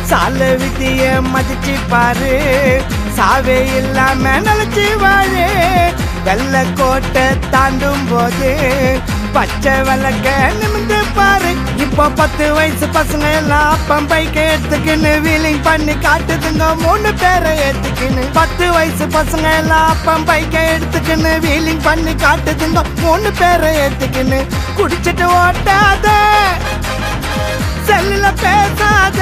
சால விதிய மதிச்சு பாரு, சாவே இல்லாம நினைச்சு வாழு. வெள்ள கோட்டை தாண்டும் போது பச்சை விளக்க நிமிந்து பாரு. இப்போ 10 வயசு பசங்க எல்லாம் அப்பம் பைக்க எடுத்துக்கின்னு வீலிங் பண்ணி காட்டுதுங்க 3 பேரை ஏத்துக்கின்னு. 10 வயசு பசங்க எல்லாம் அப்பம் பைக்க எடுத்துக்கின்னு வீலிங் பண்ணி காட்டுதுங்க 3 பேரை ஏத்துக்கின்னு. குடிச்சிட்டு ஓட்டாத, செல்லுல பேசாத,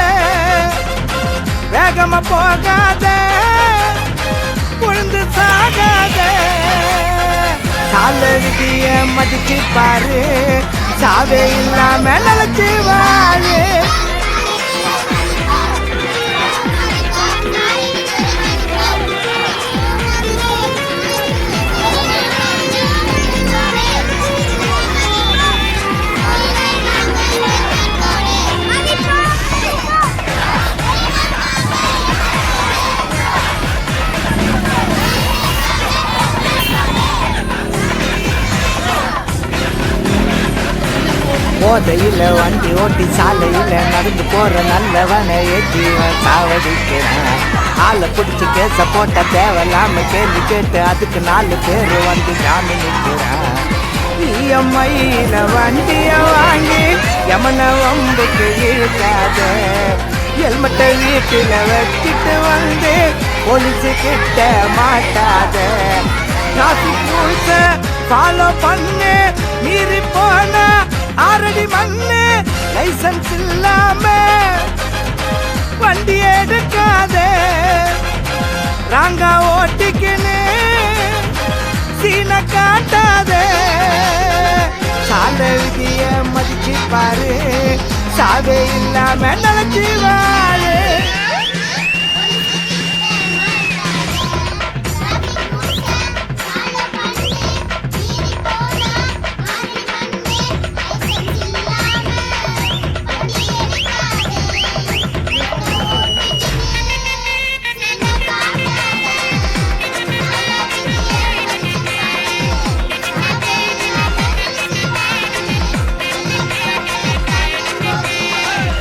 வேகமா போகாத, உழுந்து சாகாத. சால விதிய மதிச்சு பாரு, சாவே இல்லாம நினைச்சு வாழு. போதையில வண்டி ஓட்டி சாலையில நடந்து போற நல்லவனை ஏற்றி சாவடிக்கிறான். ஆளை பிடிச்சி கேச போட்ட தேவையில்லாம கேள்வி கேட்டு அதுக்கு 4 பேர் வந்து ஜாமி நிற்கிறான். இஎம்ஐல வண்டிய வாங்கி யமன வம்புக்கு இழுக்காத, ஹெல்மெட்டை வீட்டில வச்சுட்டு வந்து போலீஸு கிட்ட மாட்டாத. டிராபிக் ரூல்ஸ ஃபாலோ பண்ணு, மீறி போன 6 அடி மண்ணு. லைசன்ஸ் இல்லாம வண்டி எடுக்காத, ராங்கா ஓட்டிக்கின்னு சீன காட்டாத. சால விதிய மதிச்சு பாரு, சாவே இல்லாம நினைச்சு வாழு.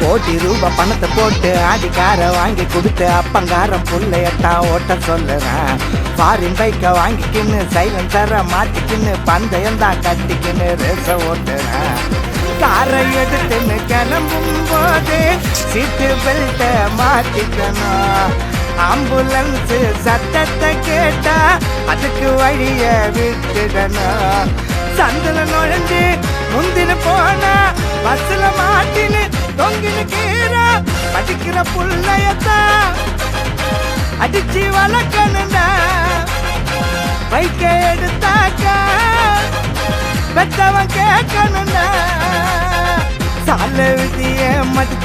கோடி ரூபாய் பணத்தை போட்டு ஆடிக்கார வாங்கி கொடுத்து அப்பங்காரம் புள்ளையத்தான் ஓட்ட சொல்லுறேன். ஃபாரின் பைக்கை வாங்கிக்கின்னு சைலன்சரை மாட்டிக்கின்னு பந்தயம் தான் கட்டிக்கின்னு ரேச ஓட்டுறேன். காரை எடுத்துன்னு கிளம்பும் போது சீட்டு பெல்ட்டை மாட்டிக்கணும். ஆம்புலன்ஸ் சத்தத்தை கேட்டா அதுக்கு வழிய விட்டுடணும். சந்தில நுழைஞ்சு முந்தின போனா பஸ்ல மாட்டின்னு தொங்கின்னு கீரை படிக்கிற புள்ளையத்தான் அடிச்சு வளர்க்கணுண்டா. பைக்க எடுத்தாக்கா பெத்தவன் கேட்கணுண்டா. சால விதிய மதிச்சு